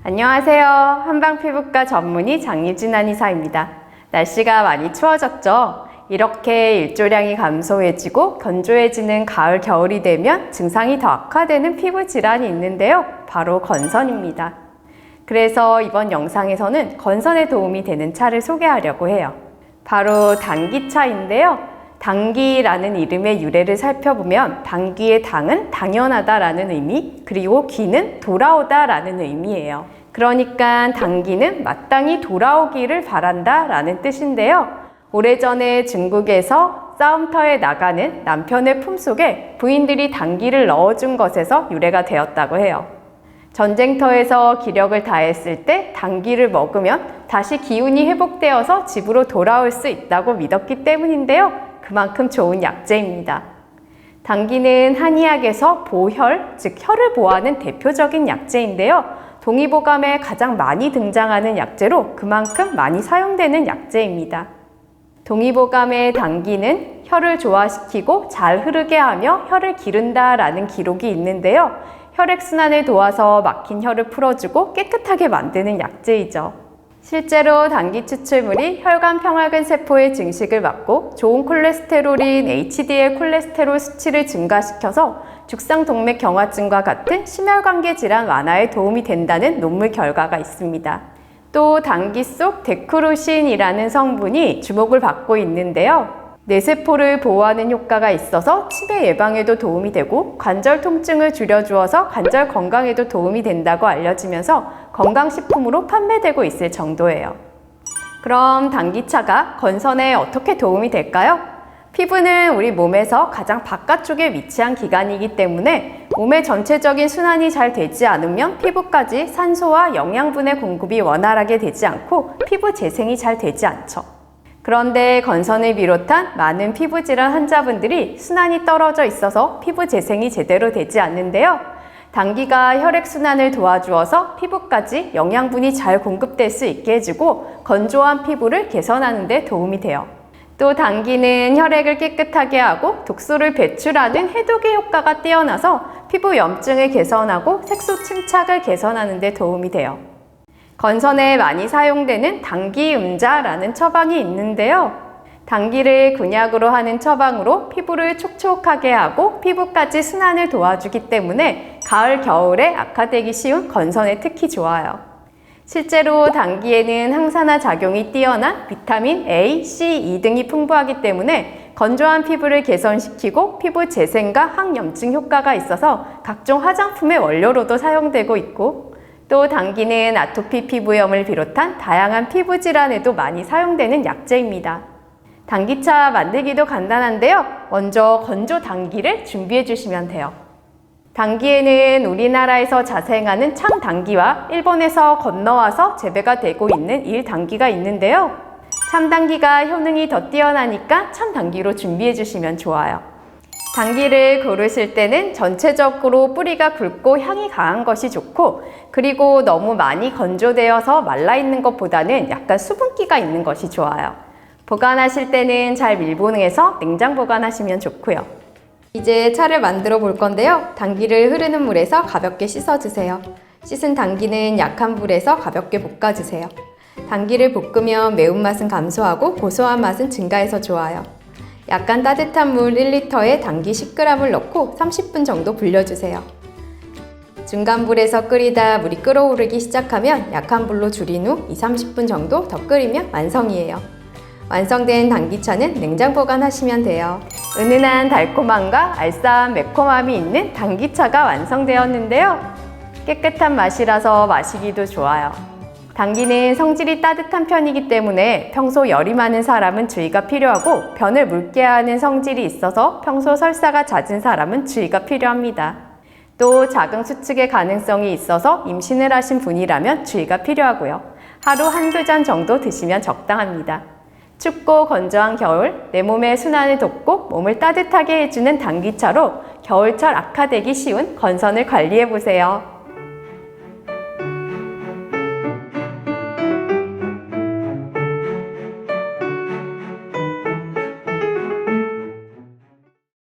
안녕하세요. 한방피부과 전문의 장유진 한의사입니다. 날씨가 많이 추워졌죠? 이렇게 일조량이 감소해지고 건조해지는 가을, 겨울이 되면 증상이 더 악화되는 피부 질환이 있는데요. 바로 건선입니다. 그래서 이번 영상에서는 건선에 도움이 되는 차를 소개하려고 해요. 바로 당귀차인데요. 당귀라는 이름의 유래를 살펴보면 당귀의 당은 당연하다라는 의미, 그리고 귀는 돌아오다라는 의미예요. 그러니까 당귀는 마땅히 돌아오기를 바란다라는 뜻인데요. 오래전에 중국에서 싸움터에 나가는 남편의 품속에 부인들이 당귀를 넣어준 것에서 유래가 되었다고 해요. 전쟁터에서 기력을 다했을 때 당귀를 먹으면 다시 기운이 회복되어서 집으로 돌아올 수 있다고 믿었기 때문인데요. 그만큼 좋은 약재입니다. 당귀는 한의학에서 보혈, 즉 혈을 보호하는 대표적인 약재인데요. 동의보감에 가장 많이 등장하는 약재로 그만큼 많이 사용되는 약재입니다. 동의보감의 당귀는 혈을 조화시키고 잘 흐르게 하며 혈을 기른다라는 기록이 있는데요. 혈액순환을 도와서 막힌 혈을 풀어주고 깨끗하게 만드는 약재이죠. 실제로 당귀 추출물이 혈관 평화근 세포의 증식을 막고 좋은 콜레스테롤인 HDL 콜레스테롤 수치를 증가시켜서 죽상동맥 경화증과 같은 심혈관계 질환 완화에 도움이 된다는 논문 결과가 있습니다. 또 당귀 속 데크루신이라는 성분이 주목을 받고 있는데요. 뇌세포를 보호하는 효과가 있어서 치매 예방에도 도움이 되고 관절 통증을 줄여주어서 관절 건강에도 도움이 된다고 알려지면서 건강식품으로 판매되고 있을 정도예요. 그럼 당귀차가 건선에 어떻게 도움이 될까요? 피부는 우리 몸에서 가장 바깥쪽에 위치한 기관이기 때문에 몸의 전체적인 순환이 잘 되지 않으면 피부까지 산소와 영양분의 공급이 원활하게 되지 않고 피부 재생이 잘 되지 않죠. 그런데 건선을 비롯한 많은 피부 질환 환자분들이 순환이 떨어져 있어서 피부 재생이 제대로 되지 않는데요. 당귀가 혈액순환을 도와주어서 피부까지 영양분이 잘 공급될 수 있게 해주고 건조한 피부를 개선하는 데 도움이 돼요. 또 당귀는 혈액을 깨끗하게 하고 독소를 배출하는 해독의 효과가 뛰어나서 피부 염증을 개선하고 색소 침착을 개선하는 데 도움이 돼요. 건선에 많이 사용되는 당귀음자라는 처방이 있는데요. 당귀를 곤약으로 하는 처방으로 피부를 촉촉하게 하고 피부까지 순환을 도와주기 때문에 가을, 겨울에 악화되기 쉬운 건선에 특히 좋아요. 실제로 당귀에는 항산화 작용이 뛰어난 비타민 A, C, E 등이 풍부하기 때문에 건조한 피부를 개선시키고 피부 재생과 항염증 효과가 있어서 각종 화장품의 원료로도 사용되고 있고 또 당귀는 아토피 피부염을 비롯한 다양한 피부 질환에도 많이 사용되는 약재입니다. 당귀차 만들기도 간단한데요. 먼저 건조 당귀를 준비해 주시면 돼요. 당귀에는 우리나라에서 자생하는 참당귀와 일본에서 건너와서 재배가 되고 있는 일당귀가 있는데요. 참당귀가 효능이 더 뛰어나니까 참당귀로 준비해 주시면 좋아요. 당귀를 고르실 때는 전체적으로 뿌리가 굵고 향이 강한 것이 좋고 그리고 너무 많이 건조되어서 말라있는 것보다는 약간 수분기가 있는 것이 좋아요. 보관하실 때는 잘 밀봉해서 냉장 보관하시면 좋고요. 이제 차를 만들어 볼 건데요. 당귀를 흐르는 물에서 가볍게 씻어주세요. 씻은 당귀는 약한 불에서 가볍게 볶아주세요. 당귀를 볶으면 매운맛은 감소하고 고소한 맛은 증가해서 좋아요. 약간 따뜻한 물 1리터에 당귀 10g을 넣고 30분 정도 불려주세요. 중간불에서 끓이다 물이 끓어오르기 시작하면 약한 불로 줄인 후 20-30분 정도 더 끓이면 완성이에요. 완성된 당귀차는 냉장 보관하시면 돼요. 은은한 달콤함과 알싸한 매콤함이 있는 당귀차가 완성되었는데요. 깨끗한 맛이라서 마시기도 좋아요. 당귀는 성질이 따뜻한 편이기 때문에 평소 열이 많은 사람은 주의가 필요하고 변을 묽게 하는 성질이 있어서 평소 설사가 잦은 사람은 주의가 필요합니다. 또 자궁 수축의 가능성이 있어서 임신을 하신 분이라면 주의가 필요하고요. 하루 한두 잔 정도 드시면 적당합니다. 춥고 건조한 겨울, 내 몸의 순환을 돕고 몸을 따뜻하게 해주는 당귀차로 겨울철 악화되기 쉬운 건선을 관리해보세요.